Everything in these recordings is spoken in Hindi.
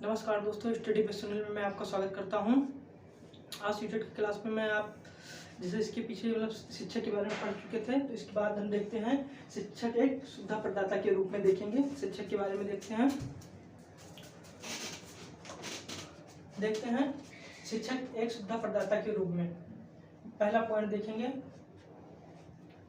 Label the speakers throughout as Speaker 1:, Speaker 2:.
Speaker 1: नमस्कार दोस्तों, स्टडी बेस चैनल में मैं आपका स्वागत करता हूं। आज सीटेट की क्लास में मैं आप जैसे इसके पीछे शिक्षक के बारे में पढ़ चुके थे, तो इसके बाद हम देखते हैं शिक्षक एक सुविधा प्रदाता के रूप में देखेंगे। शिक्षक के बारे में देखते हैं शिक्षक एक सुविधा प्रदाता के रूप में। पहला पॉइंट देखेंगे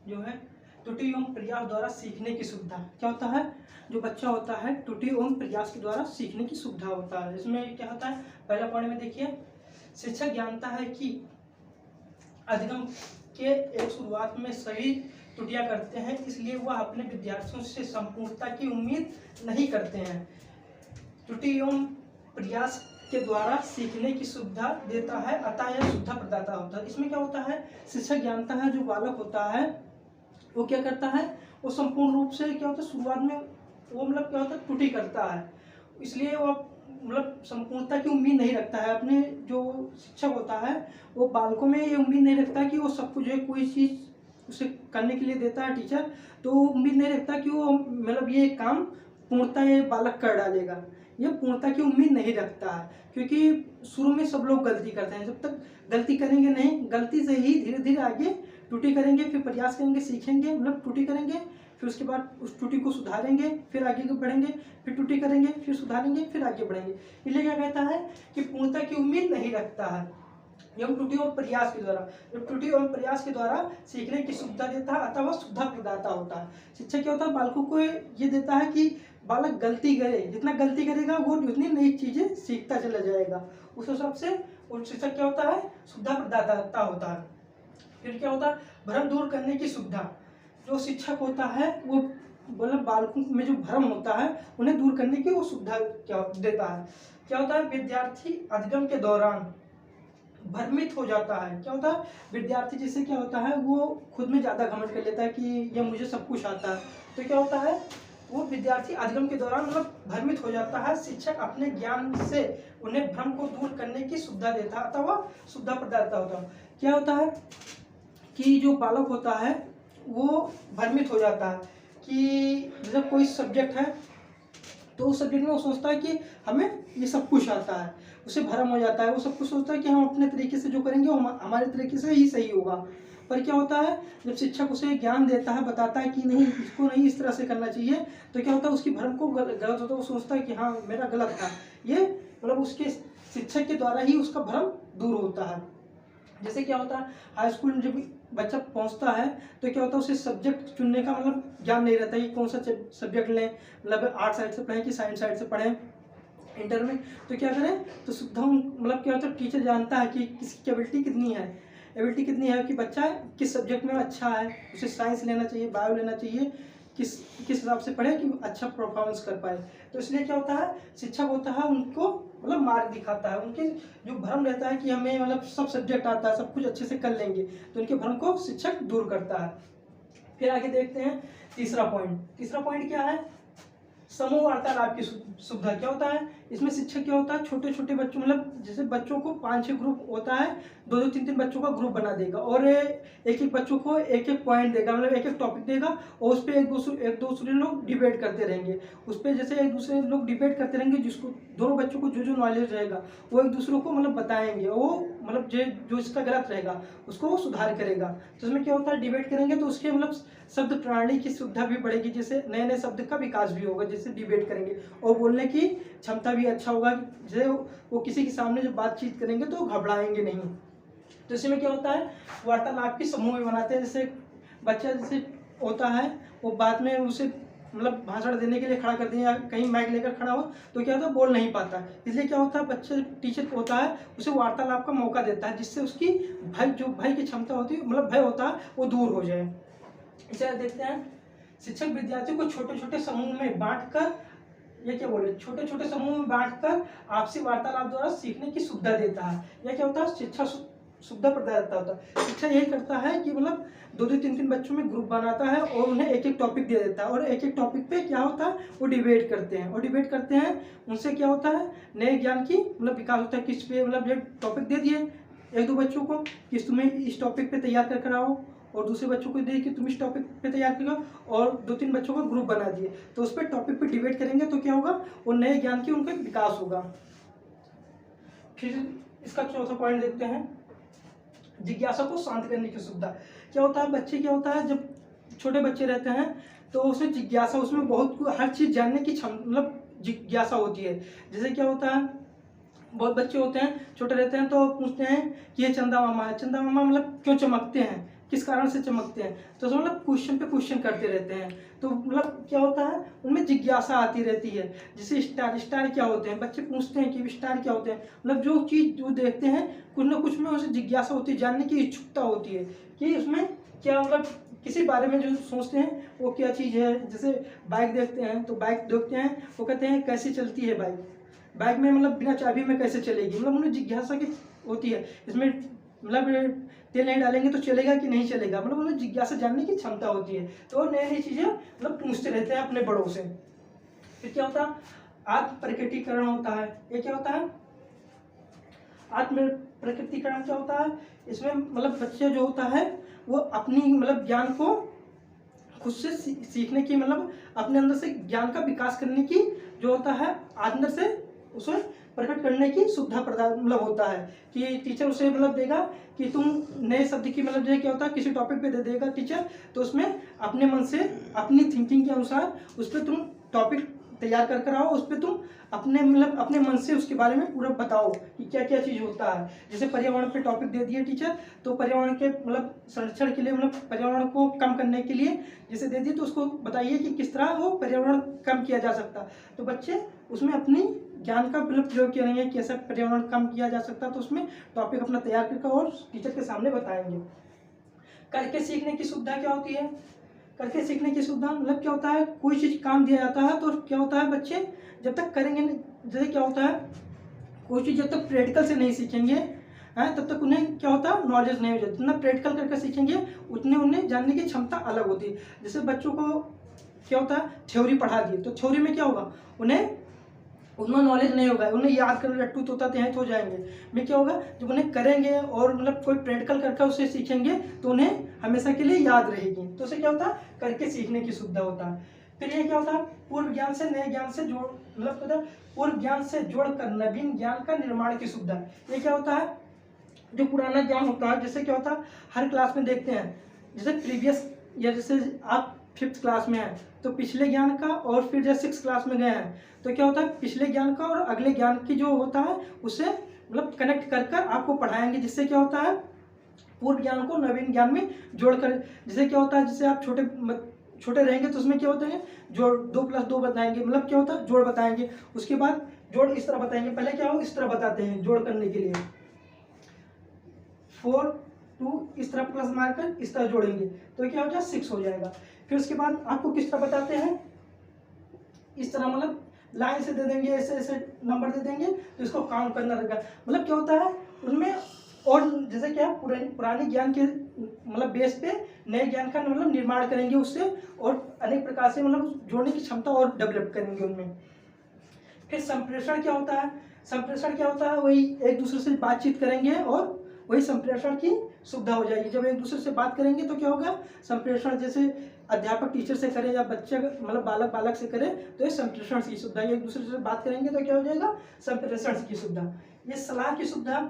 Speaker 1: जो है त्रुटि एवं प्रयास द्वारा सीखने की सुविधा। क्या होता है? जो बच्चा होता है त्रुटि एवं प्रयास के द्वारा सीखने की सुविधा होता है। इसमें क्या होता है? पहला पॉइंट में देखिए, शिक्षक जानता है कि अधिगम के एक शुरुआत में सभी त्रुटियां करते हैं, इसलिए वह अपने विद्यार्थियों से संपूर्णता की उम्मीद नहीं करते हैं। त्रुटि एवं प्रयास के द्वारा सीखने की सुविधा देता है, अतः यह सुविधा प्रदाता होता है। इसमें क्या होता है? शिक्षक जानता है जो बालक होता है वो क्या करता है, वो संपूर्ण रूप से क्या होता है, शुरुआत में वो क्या होता है, त्रुटि करता है, इसलिए वो संपूर्णता की उम्मीद नहीं रखता है। अपने जो शिक्षक होता है वो बालकों में ये उम्मीद नहीं रखता कि वो सब कुछ जो है कोई चीज़ उसे करने के लिए देता है टीचर, तो उम्मीद नहीं रखता कि वो ये काम पूर्णता ये बालक कर डालेगा। ये पूर्णता की उम्मीद नहीं रखता है, क्योंकि शुरू में सब लोग गलती करते हैं। जब तक गलती करेंगे नहीं, गलती से ही धीरे धीरे आगे त्रुटि करेंगे, फिर प्रयास करेंगे, सीखेंगे, त्रुटि करेंगे, फिर उसके बाद उस त्रुटि को सुधारेंगे, फिर आगे बढ़ेंगे, फिर त्रुटि करेंगे, फिर सुधारेंगे, फिर आगे बढ़ेंगे। इसलिए क्या कहता है कि पूर्णता की उम्मीद नहीं रखता है। एवं त्रुटि और प्रयास के द्वारा, जब त्रुटि और प्रयास के द्वारा सीखने की सुविधा देता है, अथवा सुविधा प्रदाता होता है। शिक्षक क्या होता है? बालकों को ये देता है कि बालक गलती करे, जितना गलती करेगा वो उतनी नई चीजें सीखता चला जाएगा। उस हिसाब से और शिक्षक क्या होता है? सुविधा प्रदाता होता है। फिर क्या होता है? भ्रम दूर करने की सुविधा। जो शिक्षक होता है वो बालकों में जो भ्रम होता है उन्हें दूर करने की वो सुविधा क्या देता है। क्या होता है? विद्यार्थी अधिगम के दौरान भ्रमित हो जाता है। क्या होता है? विद्यार्थी जैसे क्या होता है, वो खुद में ज्यादा घमंड कर लेता है कि ये मुझे सब कुछ आता है, तो क्या होता है, वो विद्यार्थी अधिगम के दौरान भ्रमित हो जाता है। शिक्षक अपने ज्ञान से उन्हें भ्रम को दूर करने की सुविधा देता है, अथवा सुविधा प्रदाता होता है। क्या होता है कि जो बालक होता है वो भ्रमित हो जाता है कि जैसे कोई सब्जेक्ट है तो उस सब्जेक्ट में वो सोचता है कि हमें ये सब कुछ आता है, उसे भ्रम हो जाता है। वो सब कुछ सोचता है कि हम अपने तरीके से जो करेंगे वो हमारे तरीके से ही सही होगा। पर क्या होता है, जब शिक्षक उसे ज्ञान देता है, बताता है कि नहीं, इसको नहीं इस तरह से करना चाहिए, तो क्या होता है, उसकी भ्रम को गलत होता है। वो सोचता है कि हाँ मेरा गलत था। ये उसके शिक्षक के द्वारा ही उसका भ्रम दूर होता है। जैसे क्या होता है, हाई स्कूल में जब बच्चा पहुंचता है तो क्या होता है, उसे सब्जेक्ट चुनने का ज्ञान नहीं रहता है कि कौन सा सब्जेक्ट लें, आर्ट साइड से पढ़ें कि साइंस साइड से पढ़ें। इंटर में तो क्या करें, तो शुद्ध क्या होता है, टीचर जानता है कि किसकी एबिलिटी कितनी है कि बच्चा किस सब्जेक्ट में अच्छा है, उसे साइंस लेना चाहिए, बायो लेना चाहिए, किस हिसाब से पढ़े कि अच्छा परफॉर्मेंस कर पाए। तो इसलिए क्या होता है, शिक्षक होता है उनको मार्ग दिखाता है। उनके जो भ्रम रहता है कि हमें सब सब्जेक्ट आता है, सब कुछ अच्छे से कर लेंगे, तो उनके भ्रम को शिक्षक दूर करता है। फिर आगे देखते हैं तीसरा पॉइंट क्या है? समूह वार्तालाप की सुविधा। क्या होता है इसमें? शिक्षक क्या होता है, छोटे छोटे बच्चों जैसे बच्चों को 5-6 ग्रुप होता है, 2-2 3-3 बच्चों का ग्रुप बना देगा और एक बच्चों को एक पॉइंट देगा, एक टॉपिक देगा, और उस पर एक दूसरे लोग डिबेट करते रहेंगे। उस पर जैसे एक दूसरे लोग डिबेट करते रहेंगे, जिसको दोनों बच्चों को जो नॉलेज रहेगा वो एक दूसरे को बताएंगे। वो जो इसका गलत रहेगा उसको वो सुधार करेगा। तो इसमें क्या होता है, डिबेट करेंगे तो उसके शब्द प्रणाली की सुविधा भी बढ़ेगी, जैसे नए नए शब्द का विकास भी होगा जैसे डिबेट करेंगे, और बोलने की क्षमता भी अच्छा होगा। जैसे वो किसी के सामने जब बातचीत करेंगे तो घबराएंगे नहीं। तो इसमें क्या होता है, वार्तालाप की समूह में बनाते हैं। जैसे बच्चा जैसे होता है वो बाद में उसे भाषण देने के लिए खड़ा कर दें या कहीं माइक लेकर खड़ा हो तो क्या होता है, बोल नहीं पाता। इसलिए क्या होता है, बच्चे टीचर होता है उसे वार्तालाप का मौका देता है, जिससे उसकी भय की क्षमता होती है, भय होता है वो दूर हो जाए। इसे देखते हैं, शिक्षक विद्यार्थियों को छोटे छोटे समूह में बांटकर छोटे छोटे समूह में बांटकर आपसी वार्तालाप द्वारा सीखने की सुविधा देता है। यह क्या होता है, शिक्षा सुविधा प्रदाता होता है। शिक्षा यही करता है कि 2-2 3-3 बच्चों में ग्रुप बनाता है और उन्हें एक टॉपिक दे देता है, और एक टॉपिक पे क्या होता है, वो डिबेट करते हैं। उनसे क्या होता है, नए ज्ञान की विकास होता है। किस पे टॉपिक दे दिए 1-2 बच्चों को कि तुम्हें इस टॉपिक पे तैयार कर आओ, और दूसरे बच्चों को दिए कि तुम इस टॉपिक पे तैयार करो, और 2-3 बच्चों का ग्रुप बना दिए, तो उस पर टॉपिक पे डिबेट करेंगे तो क्या होगा, वो नए ज्ञान की उनका विकास होगा। फिर इसका चौथा पॉइंट देखते हैं, जिज्ञासा को शांत करने की सुविधा। क्या होता है बच्चे, क्या होता है जब छोटे बच्चे रहते हैं तो उसमें जिज्ञासा, उसमें बहुत हर चीज़ जानने की मतलब जिज्ञासा होती है। जैसे क्या होता है, बहुत बच्चे होते हैं छोटे रहते हैं तो पूछते हैं कि ये चंदा मामा है, चंदा मामा मतलब क्यों चमकते हैं, किस कारण से चमकते हैं, तो मतलब क्वेश्चन पे क्वेश्चन करते रहते हैं। तो मतलब क्या होता है, उनमें जिज्ञासा आती रहती है। जैसे स्टार क्या होते हैं, बच्चे पूछते हैं कि स्टार क्या होते हैं, मतलब जो चीज़ वो देखते हैं कुछ ना कुछ में उसे जिज्ञासा होती है, जानने की इच्छुकता होती है कि उसमें क्या, मतलब किसी बारे में जो सोचते हैं वो क्या चीज़ है। जैसे बाइक देखते हैं तो बाइक देखते हैं, वो कहते हैं कैसी चलती है बाइक, बाइक में मतलब बिना चाबी में कैसे चलेगी, मतलब उन्हें जिज्ञासा की होती है, इसमें मतलब तेल नहीं डालेंगे तो चलेगा कि नहीं चलेगा, मतलब उन्हें जिज्ञासा जानने की क्षमता होती है। तो नई नई चीज़ें मतलब पूछते रहते हैं अपने बड़ों से। फिर क्या होता है, आत्म प्रकटीकरण होता है। ये क्या होता है, आत्म प्रकटीकरण क्या होता है, इसमें मतलब बच्चे जो होता है वो अपनी मतलब ज्ञान को खुद से सीखने की, मतलब अपने अंदर से ज्ञान का विकास करने की जो होता है, अंदर से उसे प्रकट करने की सुविधा प्रदान मतलब होता है कि टीचर उसे मतलब देगा कि तुम नए शब्द की मतलब जो क्या होता है किसी टॉपिक पे दे देगा टीचर, तो उसमें अपने मन से अपनी थिंकिंग के अनुसार उस पर तुम टॉपिक तैयार कर कर आओ, उस पर तुम अपने मतलब अपने मन से उसके बारे में पूरा बताओ कि क्या क्या चीज़ होता है। जैसे पर्यावरण पे टॉपिक दे दिए टीचर, तो पर्यावरण के मतलब संरक्षण के लिए, मतलब पर्यावरण को कम करने के लिए जैसे दे दिए, तो उसको बताइए कि किस तरह वो पर्यावरण कम किया जा सकता। तो बच्चे उसमें अपनी ज्ञान का मतलब प्रयोग करेंगे कि कैसे पर्यावरण कम किया जा सकता, तो उसमें टॉपिक अपना तैयार करके और टीचर के सामने बताएंगे। करके सीखने की सुविधा क्या होती है, करके सीखने की सुविधा मतलब क्या होता है, कोई चीज़ काम दिया जाता है तो क्या होता है बच्चे जब तक करेंगे, जैसे क्या होता है कोई चीज़ जब तक प्रैक्टिकल से नहीं सीखेंगे हैं तब तक उन्हें क्या होता है नॉलेज नहीं हो जाती। जितना प्रैक्टिकल करके सीखेंगे उतने उन्हें जानने की क्षमता अलग होती है। जैसे बच्चों को क्या होता है थ्योरी पढ़ा दिए, तो थ्योरी में क्या होगा, उन्हें उतना नॉलेज नहीं होगा, उन्हें याद करना रट्टू तोता तेहत हो जाएंगे। में क्या होगा, जब उन्हें करेंगे और मतलब कोई प्रैक्टिकल करके उसे सीखेंगे तो उन्हें हमेशा के लिए याद रहेगी। तो उसे क्या होता है करके सीखने की सुविधा होता है। फिर ये क्या होता है, पूर्व ज्ञान से नए ज्ञान से जोड़ मतलब पता पूर्व ज्ञान से जोड़कर नवीन ज्ञान का निर्माण की सुविधा। ये क्या होता है, जो पुराना ज्ञान होता है, जैसे क्या होता है हर क्लास में देखते हैं, जैसे प्रीवियस या जैसे आप 5th क्लास में हैं तो पिछले ज्ञान का, और फिर जैसे 6th क्लास में गए हैं तो क्या होता है पिछले ज्ञान का और अगले ज्ञान की जो होता है उससे मतलब कनेक्ट कर कर आपको पढ़ाएंगे, जिससे क्या होता है पूर्व ज्ञान को नवीन ज्ञान में जोड़कर। जैसे क्या होता है, जैसे आप छोटे रहेंगे तो उसमें क्या होता है जोड़ 2+2 बताएंगे, मतलब क्या होता है जोड़ बताएंगे, उसके बाद जोड़ इस तरह बताएंगे, पहले क्या हो इस तरह बताते हैं जोड़ करने के लिए 4 2 इस तरह प्लस मारकर इस तरह जोड़ेंगे तो क्या हो जाएगा 6 हो जाएगा। फिर उसके बाद आपको किस तरह बताते हैं, इस तरह मतलब लाइन से दे देंगे, ऐसे ऐसे नंबर दे देंगे तो इसको काउंट करना रहेगा। मतलब क्या होता है उनमें, और जैसे क्या पुराने ज्ञान के मतलब बेस पे नए ज्ञान का मतलब निर्माण करेंगे उससे, और अनेक प्रकार से मतलब जोड़ने की क्षमता और डेवलप करेंगे उनमें। फिर संप्रेषण क्या होता है, संप्रेषण क्या होता है, वही एक दूसरे से बातचीत करेंगे और वही संप्रेषण की सुविधा हो जाएगी। जब एक दूसरे से बात करेंगे तो क्या होगा संप्रेषण, जैसे अध्यापक टीचर से करे या बच्चे मतलब बालक से करे तो ये संप्रेषण की सुविधा। एक दूसरे से बात करेंगे तो क्या हो जाएगा संप्रेषण की सुविधा। ये सलाह की सुविधा,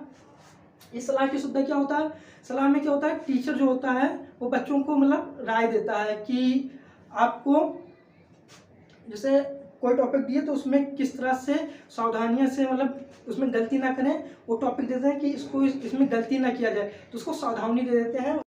Speaker 1: इस सलाह की सुविधा क्या होता है, सलाह में क्या होता है टीचर जो होता है वो बच्चों को मतलब राय देता है कि आपको जैसे कोई टॉपिक दिए तो उसमें किस तरह से सावधानियां से मतलब उसमें गलती ना करें, वो टॉपिक देते हैं कि इसको इसमें गलती ना किया जाए तो उसको सावधानी दे देते हैं।